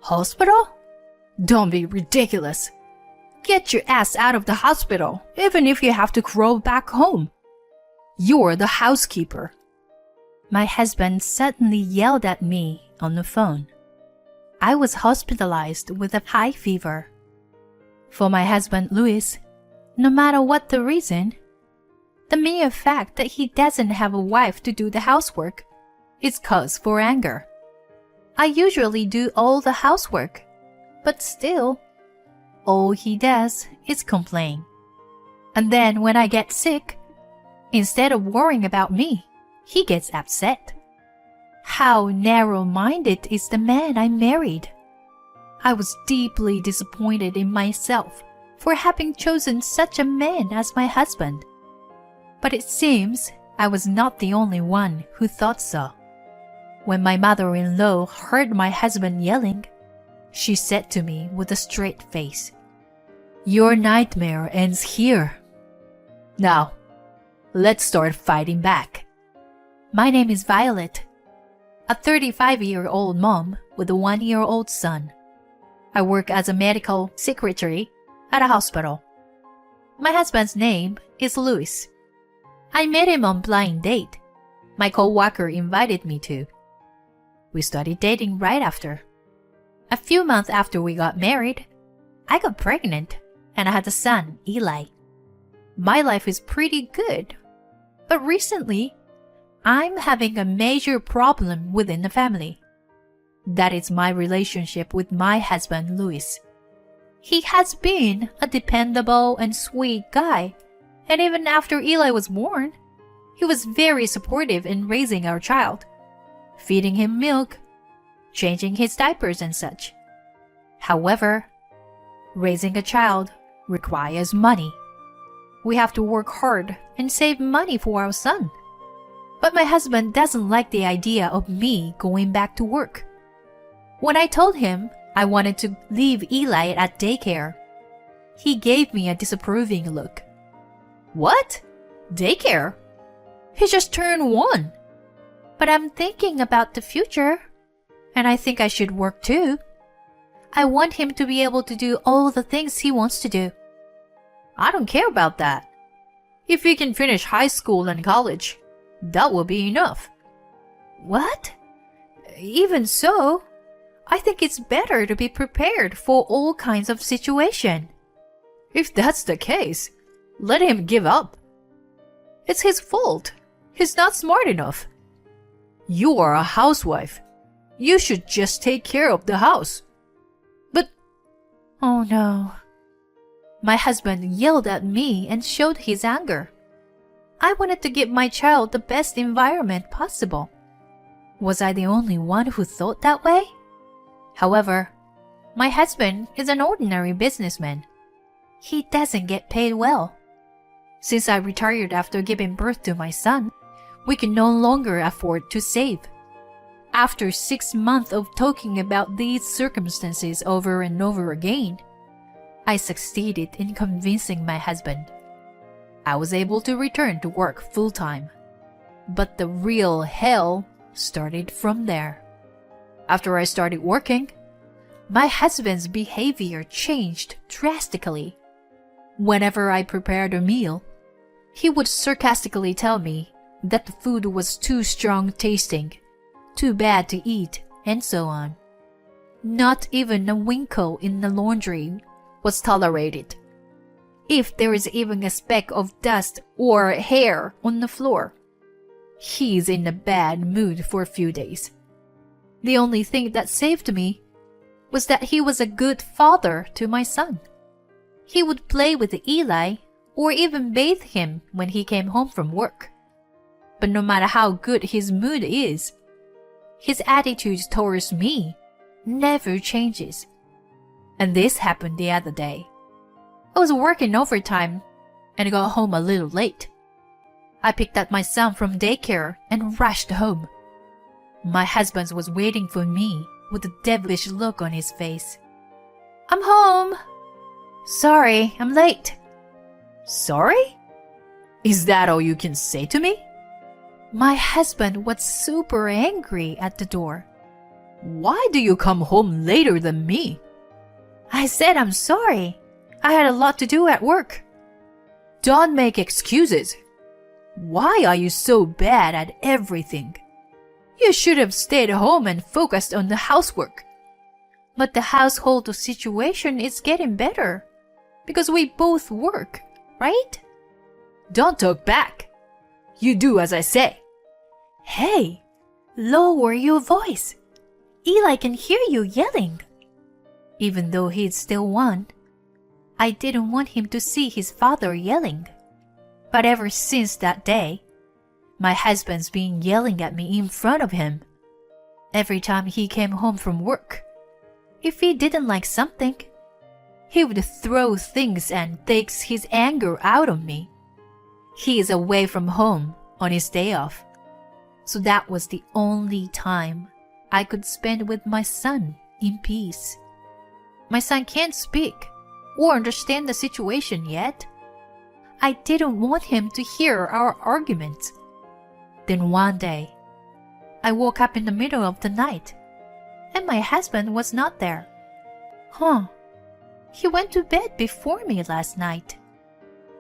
Hospital? Don't be ridiculous. Get your ass out of the hospital, even if you have to crawl back home. You're the housekeeper. My husband suddenly yelled at me on the phone. I was hospitalized with a high fever. For my husband Louis, no matter what the reason, the mere fact that he doesn't have a wife to do the housework is cause for anger. I usually do all the housework, but still, all he does is complain. And then when I get sick, instead of worrying about me, he gets upset. How narrow-minded is the man I married? I was deeply disappointed in myself for having chosen such a man as my husband. But it seems I was not the only one who thought so. When my mother-in-law heard my husband yelling, she said to me with a straight face, "Your nightmare ends here. Now, let's start fighting back." My name is Violet, a 35-year-old mom with a 1-year-old son. I work as a medical secretary at a hospital. My husband's name is Louis. I met him on blind date. My co-worker invited me to. We started dating right after. A few months after we got married, I got pregnant and I had a son, Eli. My life is pretty good, but recently, I'm having a major problem within the family. That is my relationship with my husband, Louis. He has been a dependable and sweet guy, and even after Eli was born, he was very supportive in raising our child, feeding him milk, changing his diapers and such. However, raising a child requires money. We have to work hard and save money for our son. But my husband doesn't like the idea of me going back to work. When I told him I wanted to leave Eli at daycare, he gave me a disapproving look. "What? Daycare? He just turned 1. But I'm thinking about the future, and I think I should work too. I want him to be able to do all the things he wants to do." "I don't care about that. If he can finish high school and college, that will be enough." "What? Even so, I think it's better to be prepared for all kinds of situations." "If that's the case, let him give up. It's his fault. He's not smart enough. You are a housewife. You should just take care of the house." "But..." Oh no. My husband yelled at me and showed his anger. I wanted to give my child the best environment possible. Was I the only one who thought that way? However, my husband is an ordinary businessman. He doesn't get paid well. Since I retired after giving birth to my son, we can no longer afford to save. After 6 months of talking about these circumstances over and over again, I succeeded in convincing my husband. I was able to return to work full-time. But the real hell started from there. After I started working, my husband's behavior changed drastically. Whenever I prepared a meal, he would sarcastically tell me that the food was too strong tasting, too bad to eat, and so on. Not even a winkle in the laundry was tolerated. If there is even a speck of dust or hair on the floor, he's in a bad mood for a few days. The only thing that saved me was that he was a good father to my son. He would play with Eli or even bathe him when he came home from work. But no matter how good his mood is, his attitude towards me never changes. And this happened the other day. I was working overtime and got home a little late. I picked up my son from daycare and rushed home. My husband was waiting for me with a devilish look on his face. "I'm home. Sorry, I'm late." "Sorry? Is that all you can say to me?" My husband was super angry at the door. Why do you come home later than me? I said I'm sorry. I had a lot to do at work. Don't make excuses. Why are you so bad at everything? You should have stayed home and focused on the housework. But the household situation is getting better because we both work, right? Don't talk back. You do as I say. Hey, lower your voice. Eli can hear you yelling. Even though he's still one, I didn't want him to see his father yelling. But ever since that day, my husband's been yelling at me in front of him. Every time he came home from work, if he didn't like something, he would throw things and takes his anger out on me. He is away from home on his day off, so that was the only time I could spend with my son in peace. My son can't speak or understand the situation yet. I didn't want him to hear our arguments. Then one day, I woke up in the middle of the night, and my husband was not there. He went to bed before me last night.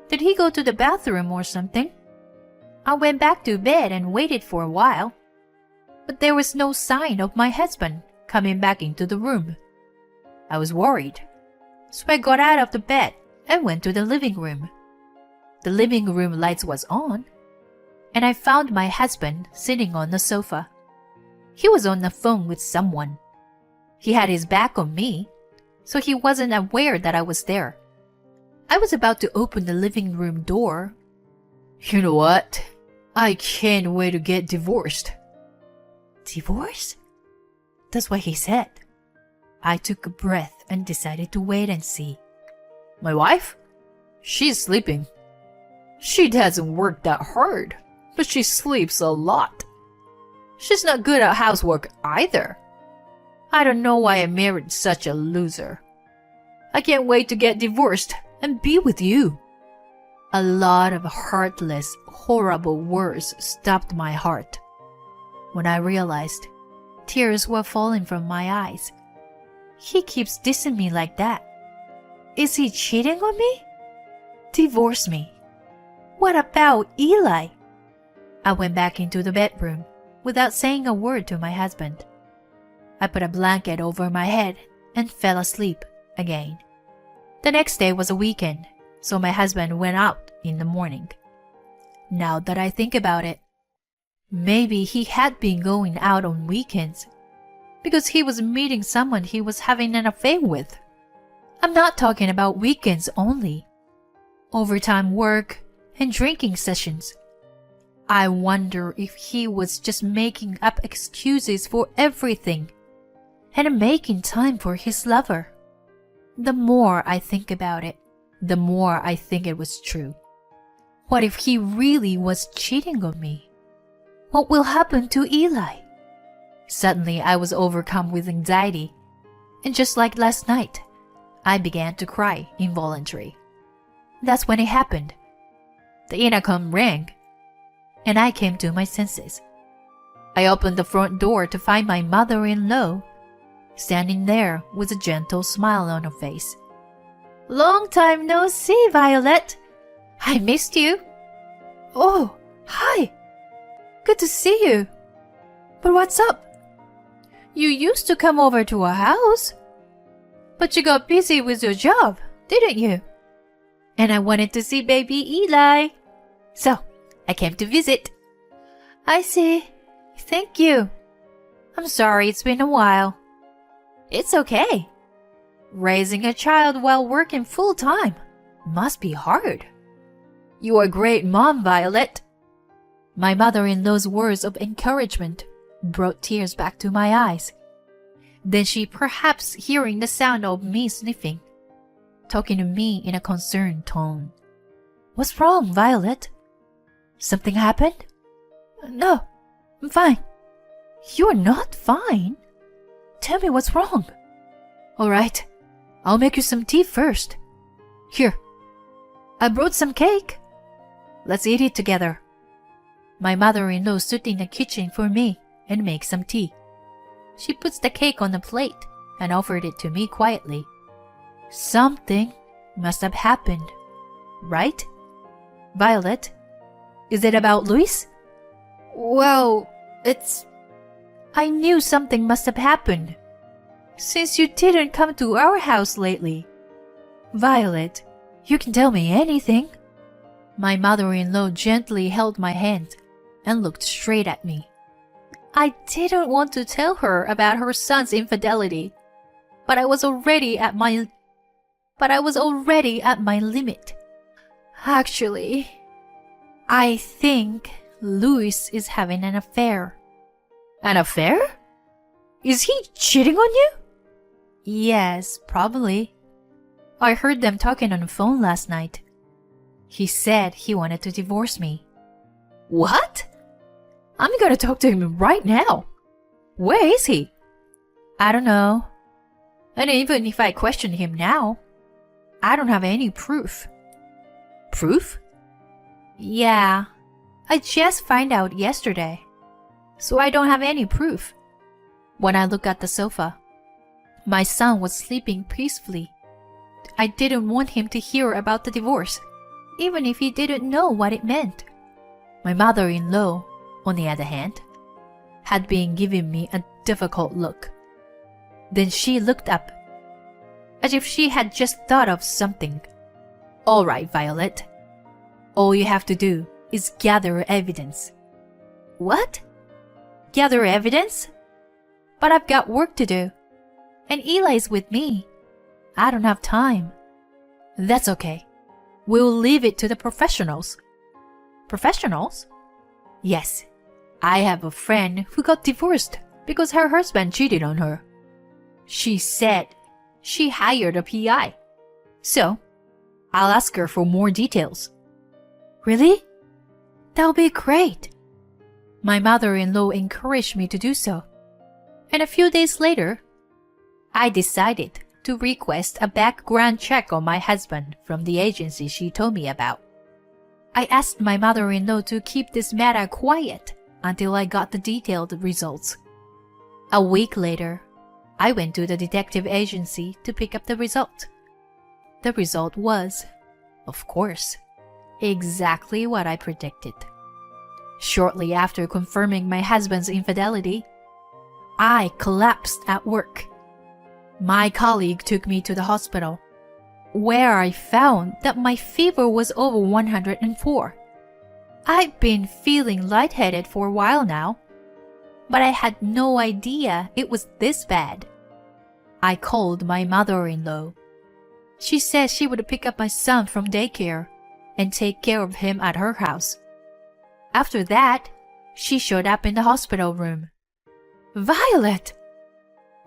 Did he go to the bathroom or something? I went back to bed and waited for a while, but there was no sign of my husband coming back into the room. I was worried, so I got out of the bed and went to the living room. The living room lights was on, and I found my husband sitting on the sofa. He was on the phone with someone. He had his back on me, so he wasn't aware that I was there. I was about to open the living room door. You know what? I can't wait to get divorced. Divorce? That's what he said. I took a breath and decided to wait and see. My wife? She's sleeping. She doesn't work that hard, but she sleeps a lot. She's not good at housework either. I don't know why I married such a loser. I can't wait to get divorced and be with you. A lot of heartless, horrible words stopped my heart. When I realized, tears were falling from my eyes. He keeps dissing me like that. Is he cheating on me? Divorce me. What about Eli? I went back into the bedroom without saying a word to my husband. I put a blanket over my head and fell asleep again. The next day was a weekend, so my husband went out in the morning. Now that I think about it, maybe he had been going out on weekends because he was meeting someone he was having an affair with. I'm not talking about weekends only. Overtime work and drinking sessions. I wonder if he was just making up excuses for everything and making time for his lover. The more I think about it, the more I think it was true. What if he really was cheating on me? What will happen to Eli? Suddenly, I was overcome with anxiety, and just like last night, I began to cry involuntarily. That's when it happened. The intercom rang, and I came to my senses. I opened the front door to find my mother-in-law standing there with a gentle smile on her face. Long time no see, Violet. I missed you. Oh, hi. Good to see you. But what's up? You used to come over to our house, but you got busy with your job, didn't you? And I wanted to see baby Eli, so I came to visit. I see. Thank you. I'm sorry it's been a while. It's okay. Raising a child while working full-time must be hard. You're a great mom, Violet. My mother-in-law's words of encouragement brought tears back to my eyes. Then she, perhaps hearing the sound of me sniffing, talking to me in a concerned tone. What's wrong, Violet? Something happened? No, I'm fine. You're not fine. Tell me what's wrong. All right, I'll make you some tea first. Here, I brought some cake. Let's eat it together. My mother-in-law stood in the kitchen for me and make some tea. She puts the cake on the plate and offered it to me quietly. Something must have happened, right? Violet, is it about Luis? Well, I knew something must have happened, since you didn't come to our house lately. Violet, you can tell me anything. My mother-in-law gently held my hand and looked straight at me. I didn't want to tell her about her son's infidelity, but I was already at my limit. Actually, I think Luis is having an affair. An affair? Is he cheating on you? Yes, probably. I heard them talking on the phone last night. He said he wanted to divorce me. What? I'm gonna talk to him right now. Where is he? I don't know. And even if I question him now, I don't have any proof. Proof? Yeah, I just found out yesterday, so I don't have any proof. When I look at the sofa, my son was sleeping peacefully. I didn't want him to hear about the divorce, even if he didn't know what it meant. My mother-in-law, on the other hand, had been giving me a difficult look. Then she looked up, as if she had just thought of something. All right, Violet. All you have to do is gather evidence. What? Gather evidence? But I've got work to do, and Eli's with me. I don't have time. That's okay. We'll leave it to the professionals. Professionals? Yes. I have a friend who got divorced because her husband cheated on her. She said she hired a PI. So, I'll ask her for more details. Really? That'll be great. My mother-in-law encouraged me to do so. And a few days later, I decided to request a background check on my husband from the agency she told me about. I asked my mother-in-law to keep this matter quiet until I got the detailed results. A week later, I went to the detective agency to pick up the result. The result was, of course, exactly what I predicted. Shortly after confirming my husband's infidelity, I collapsed at work. My colleague took me to the hospital, where I found that my fever was over 104. I'd been feeling lightheaded for a while now, but I had no idea it was this bad. I called my mother-in-law. She said she would pick up my son from daycare and take care of him at her house. After that, she showed up in the hospital room. Violet!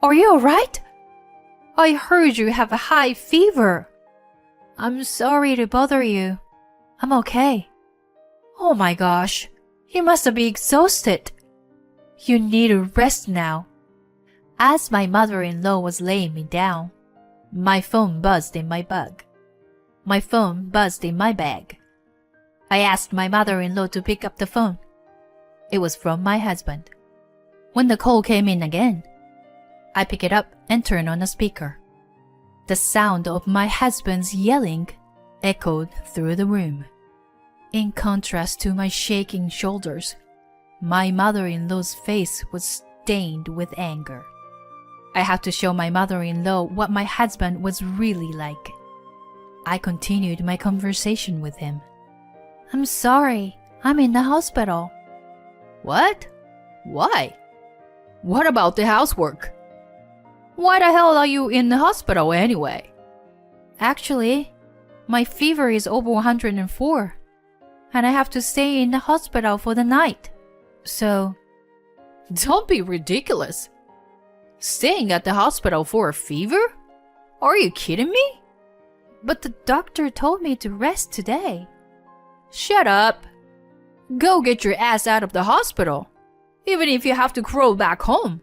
Are you alright? I heard you have a high fever. I'm sorry to bother you. I'm okay. Oh my gosh, you must be exhausted. You need a rest now. As my mother-in-law was laying me down, my phone buzzed in my bag. I asked my mother-in-law to pick up the phone. It was from my husband. When the call came in again, I picked it up and turned on the speaker. The sound of my husband's yelling echoed through the room. In contrast to my shaking shoulders, my mother-in-law's face was stained with anger. I had to show my mother-in-law what my husband was really like. I continued my conversation with him. I'm sorry, I'm in the hospital. What? Why? What about the housework? Why the hell are you in the hospital anyway? Actually, my fever is over 104, and I have to stay in the hospital for the night. So, don't be ridiculous. Staying at the hospital for a fever? Are you kidding me? But the doctor told me to rest today. Shut up. Go get your ass out of the hospital, even if you have to crawl back home.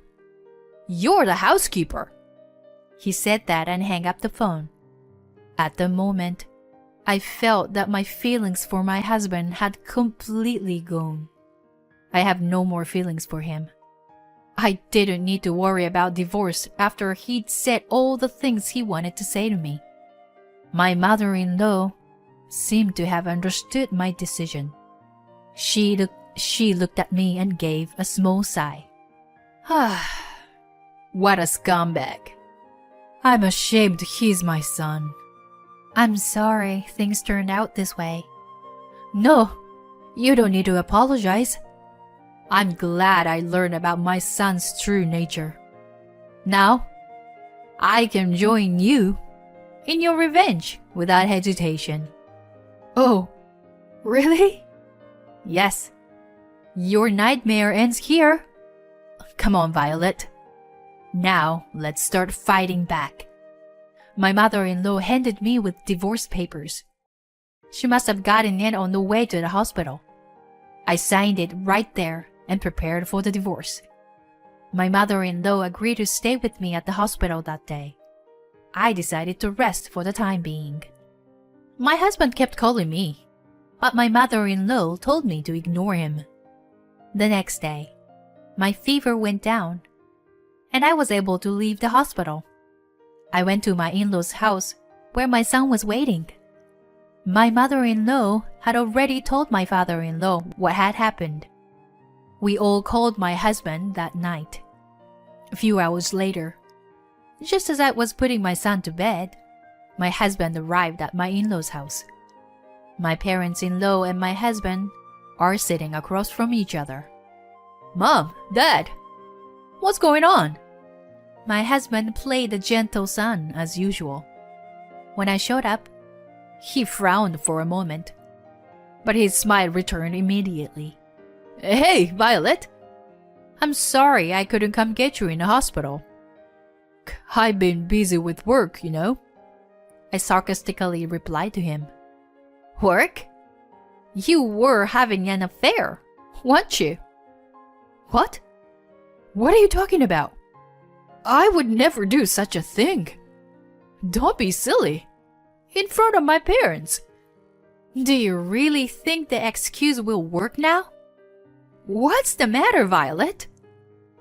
You're the housekeeper. He said that and hung up the phone. At the moment, I felt that my feelings for my husband had completely gone. I have no more feelings for him. I didn't need to worry about divorce after he'd said all the things he wanted to say to me. My mother-in-law seemed to have understood my decision. She looked at me and gave a small sigh. What a scumbag. I'm ashamed he's my son. I'm sorry things turned out this way. No, you don't need to apologize. I'm glad I learned about my son's true nature. Now, I can join you in your revenge without hesitation. Oh, really? Yes. Your nightmare ends here. Come on, Violet. Now, let's start fighting back. My mother-in-law handed me with divorce papers. She must have gotten it on the way to the hospital. I signed it right there and prepared for the divorce. My mother-in-law agreed to stay with me at the hospital that day. I decided to rest for the time being. My husband kept calling me, but my mother-in-law told me to ignore him. The next day, my fever went down, and I was able to leave the hospital. I went to my in-laws' house where my son was waiting. My mother-in-law had already told my father-in-law what had happened. We all called my husband that night. A few hours later, just as I was putting my son to bed, my husband arrived at my in-laws' house. My parents-in-law and my husband are sitting across from each other. Mom, Dad, what's going on? My husband played the gentle son as usual. When I showed up, he frowned for a moment, but his smile returned immediately. Hey, Violet. I'm sorry I couldn't come get you in the hospital. I've been busy with work, you know. I sarcastically replied to him. Work? You were having an affair, weren't you? What? What are you talking about? I would never do such a thing. Don't be silly. In front of my parents. Do you really think the excuse will work now? What's the matter, Violet?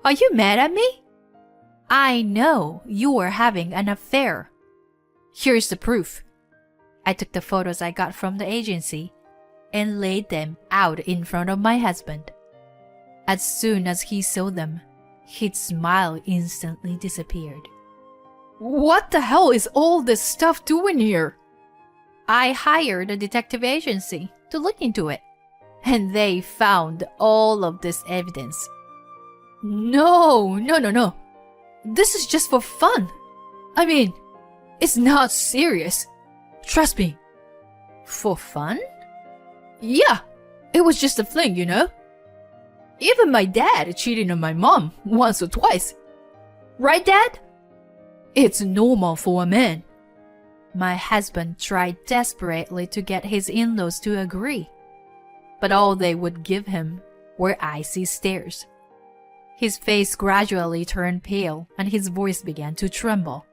Are you mad at me? I know you are having an affair. Here's the proof. I took the photos I got from the agency and laid them out in front of my husband. As soon as he saw them, his smile instantly disappeared. What the hell is all this stuff doing here? I hired a detective agency to look into it, and they found all of this evidence. No. This is just for fun. I mean, it's not serious. Trust me. For fun? Yeah, it was just a fling, you know? Even my dad cheated on my mom once or twice. Right, Dad? It's normal for a man. My husband tried desperately to get his in-laws to agree, but all they would give him were icy stares. His face gradually turned pale and his voice began to tremble.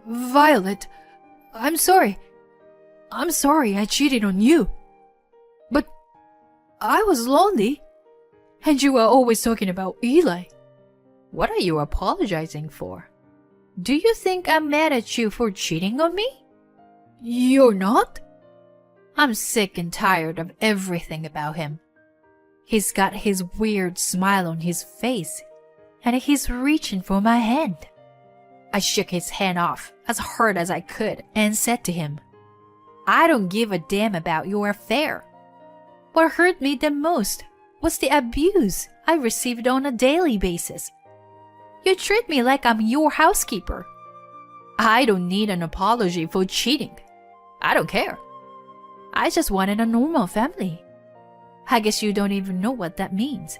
Violet, I'm sorry. I'm sorry I cheated on you. But I was lonely, and you were always talking about Eli. What are you apologizing for? Do you think I'm mad at you for cheating on me? You're not? I'm sick and tired of everything about him. He's got his weird smile on his face, and he's reaching for my hand. I shook his hand off as hard as I could and said to him, I don't give a damn about your affair. What hurt me the most was the abuse I received on a daily basis. You treat me like I'm your housekeeper. I don't need an apology for cheating. I don't care. I just wanted a normal family. I guess you don't even know what that means.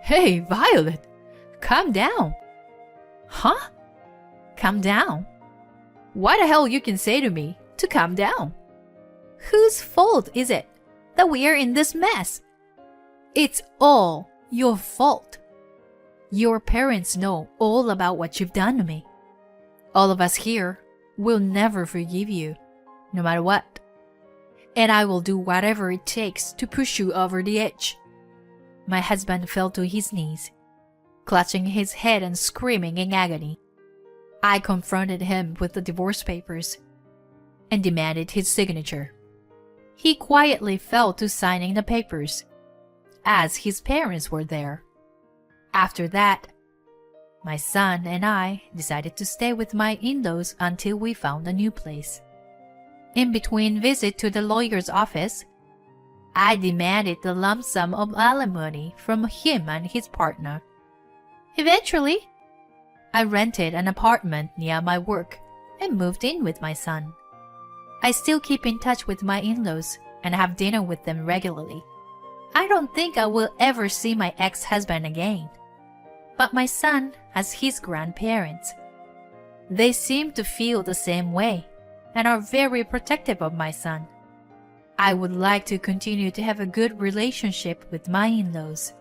Hey, Violet, calm down. Huh? Calm down? What the hell you can say to me to calm down? Whose fault is it that we are in this mess? It's all your fault. Your parents know all about what you've done to me. All of us here will never forgive you, no matter what. And I will do whatever it takes to push you over the edge. My husband fell to his knees. clutching his head and screaming in agony. I confronted him with the divorce papers and demanded his signature. He quietly fell to signing the papers, as his parents were there. After that, my son and I decided to stay with my in-laws until we found a new place. In between visit to the lawyer's office, I demanded the lump sum of alimony from him and his partner. Eventually, I rented an apartment near my work and moved in with my son. I still keep in touch with my in-laws and have dinner with them regularly. I don't think I will ever see my ex-husband again. But my son has his grandparents. They seem to feel the same way and are very protective of my son. I would like to continue to have a good relationship with my in-laws.